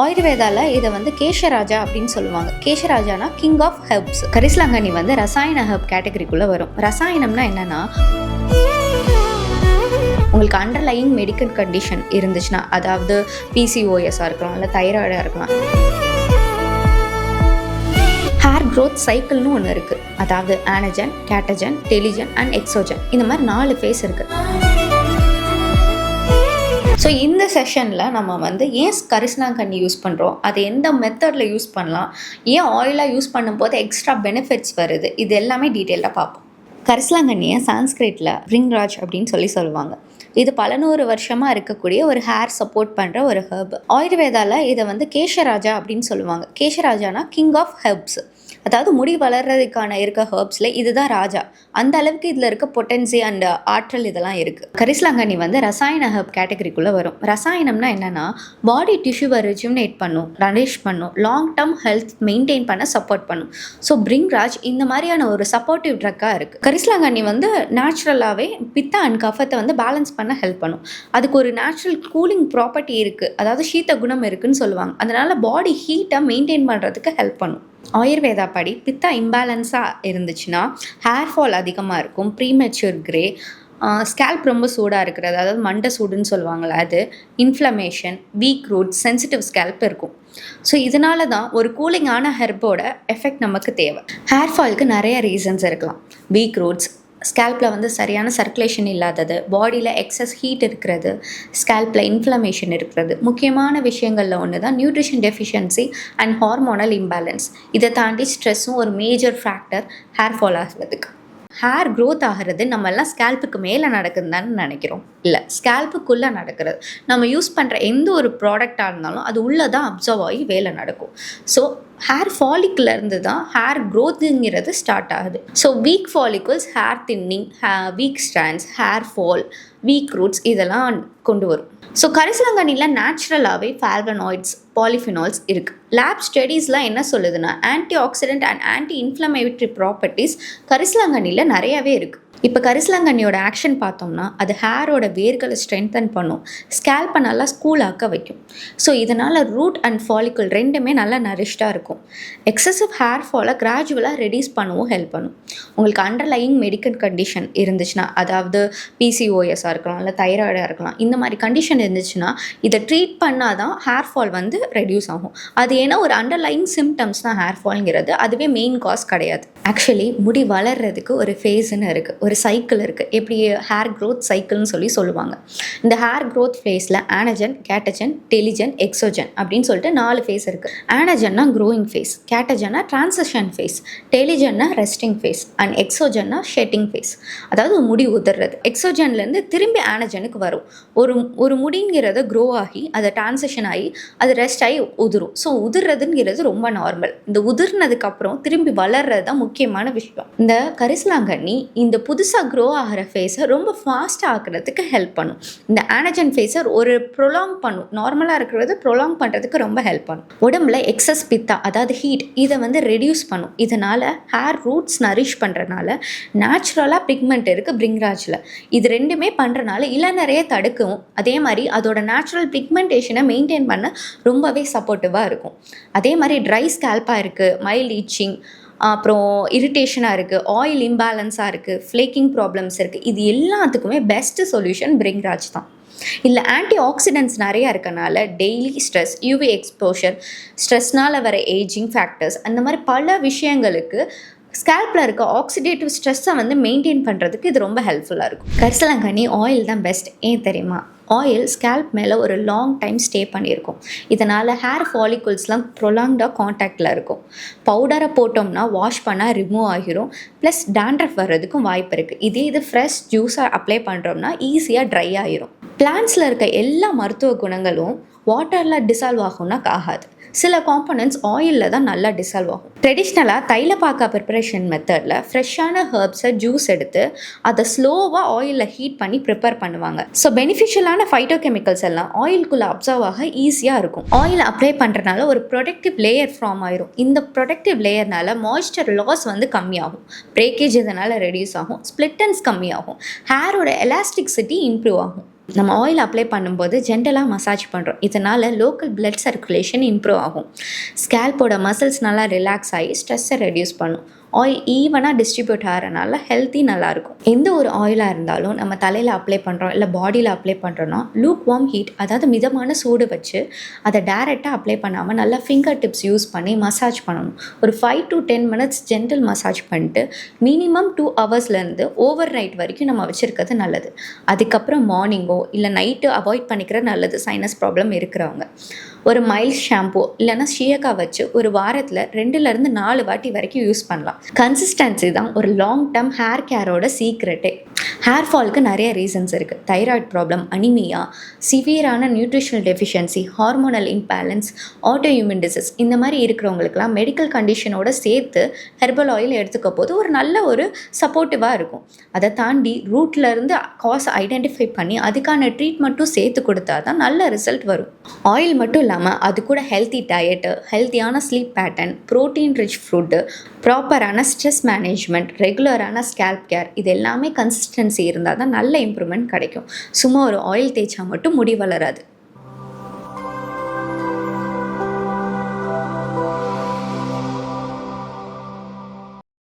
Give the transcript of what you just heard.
ஆயுர்வேதால இதை வந்து கேஷராஜா அப்படின்னு சொல்லுவாங்க. கேஷராஜானா கிங் ஆஃப் ஹெர்ப்ஸ். கரிசலாங்கண்ணி வந்து ரசாயன ஹெர்ப் கேட்டகரிக்குள்ள வரும். ரசாயனம்னா என்னன்னா, உங்களுக்கு அண்டர்லையிங் மெடிக்கல் கண்டிஷன் இருந்துச்சுன்னா, அதாவது பிசிஓஎஸ்ஸாக இருக்கலாம், இல்லை தைராய்டாக இருக்கலாம். ஹேர் க்ரோத் சைக்கிள்னு ஒன்று இருக்குது. அதாவது ஆனஜன், கேட்டஜன், டெலிஜன் அண்ட் எக்ஸோஜன். இந்த மாதிரி 4 ஃபேஸ் இருக்குது. ஸோ இந்த செஷனில் நம்ம வந்து ஏன் கரிசலாங்கண்ணி யூஸ் பண்ணுறோம், அதை எந்த மெத்தடில் யூஸ் பண்ணலாம், ஏன் ஆயிலாக யூஸ் பண்ணும்போது எக்ஸ்ட்ரா பெனிஃபிட்ஸ் வருது, இது எல்லாமே டீட்டெயிலாக பார்ப்போம். கரிசலாங்கண்ணியை சான்ஸ்கிரிட்டில் பிரிங்ராஜ் அப்படின்னு சொல்லுவாங்க. இது பல 100 வருஷமாக இருக்கக்கூடிய ஒரு ஹேர் சப்போர்ட் பண்ணுற ஒரு ஹெர்ப். ஆயுர்வேதாவில் இதை வந்து கேஷராஜா அப்படின்னு சொல்லுவாங்க. கேஷராஜானா கிங் ஆஃப் ஹெர்ப்ஸ். அதாவது முடி வளர்றதுக்கான இருக்க ஹெர்ப்ஸில் இதுதான் ராஜா. அந்த அளவுக்கு இதில் இருக்க பொட்டன்சி அண்ட் ஆற்றல் இதெல்லாம் இருக்குது. கரிசலாங்கண்ணி வந்து ரசாயன ஹெர்ப் கேட்டகரிக்குள்ளே வரும். ரசாயனம்னா என்னென்னா, பாடி டிஷ்யூவை ரெஜுமினேட் பண்ணும், நரிஷ் பண்ணும், லாங் டேர்ம் ஹெல்த் மெயின்டைன் பண்ண சப்போர்ட் பண்ணும். ஸோ பிரிங்ராஜ் இந்த மாதிரியான ஒரு சப்போர்ட்டிவ் ட்ரக்காக இருக்குது. கரிசலாங்கண்ணி வந்து நேச்சுரலாகவே பித்தா அண்ட் கஃபத்தை வந்து பேலன்ஸ் பண்ண ஹெல்ப் பண்ணும். அதுக்கு ஒரு நேச்சுரல் கூலிங் ப்ராப்பர்ட்டி இருக்குது, அதாவது சீத்த குணம் இருக்குதுன்னு சொல்லுவாங்க. அதனால் பாடி ஹீட்டை மெயின்டைன் பண்ணுறதுக்கு ஹெல்ப் பண்ணும். ஆயுர்வேதா படி பித்தா இம்பேலன்ஸாக இருந்துச்சுன்னா ஹேர் ஃபால் அதிகமாக இருக்கும், ப்ரீமெச்சூர் கிரே, ஸ்கேல்ப் ரொம்ப சூடாக இருக்கிறது, அதாவது மண்டை சூடுன்னு சொல்லுவாங்களே அது, inflammation, weak root, sensitive scalp இருக்கும். ஸோ இதனால தான் ஒரு கூலிங்கான ஹெர்போட எஃபெக்ட் நமக்கு தேவை. ஹேர் ஃபாலுக்கு நிறைய ரீசன்ஸ் இருக்கலாம். வீக் ரூட்ஸ், ஸ்கேல்பில் வந்து சரியான சர்க்குலேஷன் இல்லாதது, பாடியில் எக்ஸஸ் ஹீட் இருக்கிறது, ஸ்கேல்பில் இன்ஃப்ளமேஷன் இருக்கிறது. முக்கியமான விஷயங்களில் ஒன்று தான் nutrition deficiency and hormonal imbalance. இதை தாண்டி ஸ்ட்ரெஸ்ஸும் ஒரு மேஜர் ஃபேக்டர் ஹேர் ஃபால் ஆகிறதுக்கு. ஹேர் க்ரோத் ஆகிறது நம்ம எல்லாம் ஸ்கேல்புக்கு மேலே நடக்குதுன்னு நினைக்கிறோம். இல்லை, ஸ்கேல்புக்குள்ளே நடக்கிறது. நம்ம யூஸ் பண்ணுற எந்த ஒரு ப்ராடக்டாக இருந்தாலும் அது உள்ளே தான் அப்சர்வ் ஆகி வேலை நடக்கும். ஸோ ஹேர் ஃபாலிக்குலேருந்து தான் ஹேர் க்ரோத்துங்கிறது ஸ்டார்ட் ஆகுது. So weak follicles, hair thinning, weak strands, hair fall, weak roots இதெல்லாம் கொண்டு வரும். ஸோ கரிசலாங்கண்ணியில் நேச்சுரலாகவே ஃப்ளாவனாய்ட்ஸ், பாலிஃபினால்ஸ் இருக்குது. லேப் ஸ்டடீஸ்லாம் என்ன சொல்லுதுன்னா, anti oxidant and anti inflammatory properties கரிசலாங்கண்ணியில் நிறையாவே இருக்குது. இப்போ கரிசலாங்கண்ணியோட ஆக்ஷன் பார்த்தோம்னா, அது ஹேரோட வேர்களை ஸ்ட்ரென்தன் பண்ணும், ஸ்கேல்பை நல்லா ஸ்கூலாக்க வைக்கும். ஸோ இதனால் ரூட் அண்ட் ஃபாலிக்கல் ரெண்டுமே நல்லா நரிஷ்டாக இருக்கும். எக்ஸசிவ் ஹேர் ஃபாலை கிராஜுவலாக ரெடியூஸ் பண்ணவும் ஹெல்ப் பண்ணும். உங்களுக்கு அண்டர்லையிங் மெடிக்கல் கண்டிஷன் இருந்துச்சுன்னா, அதாவது பிசிஓஎஸ்ஸாக இருக்கலாம், இல்லை தைராய்டாக இருக்கலாம், இந்த மாதிரி கண்டிஷன் இருந்துச்சுன்னா இதை ட்ரீட் பண்ணால் தான் ஹேர் ஃபால் வந்து ரெடியூஸ் ஆகும். அது ஏன்னா ஒரு அண்டர்லையிங் சிம்டம்ஸ் தான் ஹேர் ஃபால்ங்கிறது, அதுவே மெயின் காஸ் கிடையாது. ஆக்சுவலி முடி வளர்கிறதுக்கு ஒரு ஃபேஸ்ன்னு இருக்குது, ஒரு சைக்கிள் இருக்குது. எப்படி ஹேர் க்ரோத் சைக்கிள்னு சொல்லுவாங்க. இந்த ஹேர் க்ரோத் ஃபேஸில் ஆனஜன், கேட்டஜன், டெலிஜன், எக்ஸோஜன் அப்படின்னு சொல்லிட்டு 4 ஃபேஸ் இருக்குது. ஆனஜன்னா க்ரோயிங் ஃபேஸ், கேட்டஜன்னா டிரான்சிஷன் ஃபேஸ், டெலிஜன்னா ரெஸ்டிங் ஃபேஸ் அண்ட் எக்ஸோஜன்னா ஷெட்டிங் ஃபேஸ், அதாவது முடி உதிர்றது. எக்ஸோஜன்லேருந்து திரும்பி ஆனஜனுக்கு வரும். ஒரு முடிங்கிறத க்ரோ ஆகி அதை டிரான்சிஷன் ஆகி அது ரெஸ்ட் ஆகி உதிரும். ஸோ உதிர்றதுங்கிறது ரொம்ப நார்மல். இந்த உதிர்னதுக்கப்புறம் திரும்பி வளர்றது தான் முக்கியமான விஷயம். இந்த கரிசலாங்கண்ணி இந்த புதுசாக க்ரோ ஆகிற ஃபேஸை ரொம்ப ஃபாஸ்ட்டாக ஆக்குறதுக்கு ஹெல்ப் பண்ணும். இந்த ஆனஜன் ஃபேஸை ஒரு ப்ரொலாங் பண்ணும், நார்மலாக இருக்கிறது ப்ரொலாங் பண்ணுறதுக்கு ரொம்ப ஹெல்ப் பண்ணும். உடம்புல எக்ஸஸ் பித்தா, அதாவது ஹீட், இதை வந்து ரெடியூஸ் பண்ணும். இதனால் ஹேர் ரூட்ஸ் நரிஷ் பண்ணுறதுனால நேச்சுரலாக பிக்மெண்ட் இருக்குது பிரிங்ராஜில். இது ரெண்டுமே பண்ணுறனால இளநரையை தடுக்கும். அதே மாதிரி அதோட நேச்சுரல் பிக்மெண்டேஷனை மெயின்டைன் பண்ண ரொம்பவே சப்போர்ட்டிவாக இருக்கும். அதே மாதிரி ட்ரை ஸ்கேல்பாக இருக்குது, மைல்ட் ஈச்சிங், அப்புறம் இரிட்டேஷனாக இருக்குது, ஆயில் இம்பேலன்ஸாக இருக்குது, ஃப்ளேக்கிங் ப்ராப்ளம்ஸ் இருக்குது, இது எல்லாத்துக்குமே பெஸ்ட்டு சொல்யூஷன் பிரிங்ராஜ் தான். இல்லை ஆன்டி ஆக்சிடென்ட்ஸ் நிறையா இருக்கனால டெய்லி ஸ்ட்ரெஸ், யூவி எக்ஸ்போஷர், ஸ்ட்ரெஸ்னால் வர ஏஜிங் ஃபேக்டர்ஸ், அந்த மாதிரி பல விஷயங்களுக்கு ஸ்கேல்பில் இருக்க ஆக்சிடேட்டிவ் ஸ்ட்ரெஸ்ஸை வந்து மெயின்டைன் பண்ணுறதுக்கு இது ரொம்ப ஹெல்ப்ஃபுல்லாக இருக்கும். கரிசலாங்கண்ணி ஆயில் தான் பெஸ்ட். ஏன் தெரியுமா? ஆயில் ஸ்கேல்ப் மேலே ஒரு லாங் டைம் ஸ்டே பண்ணியிருக்கும். இதனால் ஹேர் ஃபாலிகல்ஸ்லாம் ப்ரொலாங்டாக காண்டாக்டில் இருக்கும். பவுடரை போட்டோம்னா வாஷ் பண்ணால் ரிமூவ் ஆகிரும், ப்ளஸ் டேண்ட்ரஃப் வர்றதுக்கும் வாய்ப்பு இருக்குது. இது ஃப்ரெஷ் ஜூஸாக அப்ளை பண்ணுறோம்னா ஈஸியாக ட்ரை ஆகிரும். பிளான்ட்ஸில் இருக்க எல்லா மருத்துவ குணங்களும் வாட்டரில் டிசால்வ் ஆகும்னா ஆகாது. சில காம்பனன்ட்ஸ் ஆயிலில் தான் நல்லா டிசால்வ் ஆகும். ட்ரெடிஷ்னலாக தைலப்பாக்கா ப்ரிப்பரேஷன் மெத்தடில் ஃப்ரெஷ்ஷான ஹெர்ப்ஸை ஜூஸ் எடுத்து அதை ஸ்லோவாக ஆயிலில் ஹீட் பண்ணி ப்ரிப்பேர் பண்ணுவாங்க. ஸோ பெனிஃபிஷியலான ஃபைட்டோகெமிக்கல்ஸ் எல்லாம் ஆயிலுக்குள்ளே அப்சர்வ் ஆக ஈஸியாக இருக்கும். ஆயில் அப்ளை பண்ணுறதுனால ஒரு ப்ரொடெக்டிவ் லேயர் ஃபார்ம் ஆயிரும். இந்த ப்ரொடெக்டிவ் லேயர்னால மாய்ஸ்சர் லாஸ் வந்து கம்மியாகும், பிரேக்கேஜ் இதனால் ரெடியூஸ் ஆகும், ஸ்ப்ளிட்டன்ஸ் கம்மியாகும், ஹேரோட எலாஸ்டிசிட்டி இம்ப்ரூவ் ஆகும். நம்ம ஆயில் அப்ளை பண்ணும்போது ஜென்டலாக மசாஜ் பண்ணுறோம். இதனால் லோக்கல் பிளட் சர்க்குலேஷன் இம்ப்ரூவ் ஆகும். ஸ்கேல்போட மசில்ஸ் நல்லா ரிலாக்ஸ் ஆகி ஸ்ட்ரெஸ்ஸை ரெடியூஸ் பண்ணும். ஆயில் ஈவனாக டிஸ்ட்ரிபியூட் ஆகிறனால ஹெல்த்தி நல்லாயிருக்கும். எந்த ஒரு ஆயிலாக இருந்தாலும் நம்ம தலையில் அப்ளை பண்ணுறோம் இல்லை பாடியில் அப்ளை பண்ணுறோன்னா லூக் வார்ம் ஹீட், அதாவது மிதமான சூடு வச்சு அதை டேரெக்டாக அப்ளை பண்ணாமல் நல்லா ஃபிங்கர் டிப்ஸ் யூஸ் பண்ணி மசாஜ் பண்ணணும். ஒரு 5 to 10 minutes ஜென்டல் மசாஜ் பண்ணிட்டு மினிமம் 2 hours ஓவர் நைட் வரைக்கும் நம்ம வச்சுருக்கிறது நல்லது. அதுக்கப்புறம் மார்னிங்கோ இல்லை நைட்டு அவாய்ட் பண்ணிக்கிறது நல்லது. சைனஸ் ப்ராப்ளம் இருக்கிறவங்க ஒரு மைல்ட் ஷாம்பு இல்லைனா ஷியக்கா வச்சு ஒரு வாரத்தில் 2 to 4 வாட்டி வரைக்கும் யூஸ் பண்ணலாம். கன்சிஸ்டன்சி தான் ஒரு லாங் டேர்ம் ஹேர் கேரோட சீக்ரெட்டே. ஹேர் ஃபால்க்கு நிறைய ரீசன்ஸ் இருக்குது. தைராய்டு ப்ராப்ளம், அனிமியா, சிவியரான nutritional deficiency, hormonal imbalance, auto immune disease, இந்த மாதிரி இருக்கிறவங்களுக்குலாம் மெடிக்கல் கண்டிஷனோட சேர்த்து ஹெர்பல் ஆயில் எடுத்துக்க போது ஒரு நல்ல ஒரு சப்போர்ட்டிவாக இருக்கும். அதை தாண்டி ரூட்லேருந்து காஸ் ஐடென்டிஃபை பண்ணி அதுக்கான ட்ரீட்மெண்ட்டும் சேர்த்து கொடுத்தா தான் நல்ல ரிசல்ட் வரும். ஆயில் மட்டும் இல்லாமல் அது கூட ஹெல்த்தி டயட்டு, ஹெல்த்தியான sleep pattern, protein rich food, ப்ராப்பரான ஸ்ட்ரெஸ் மேனேஜ்மெண்ட், ரெகுலரான ஸ்கேல்ப் கேர், இது எல்லாமே கன்சிஸ்டன்சி இருந்தால் தான் நல்ல இம்ப்ரூவ்மெண்ட் கிடைக்கும். சும்மா ஒரு ஆயில் தேய்ச்சா மட்டும் முடி வளராது.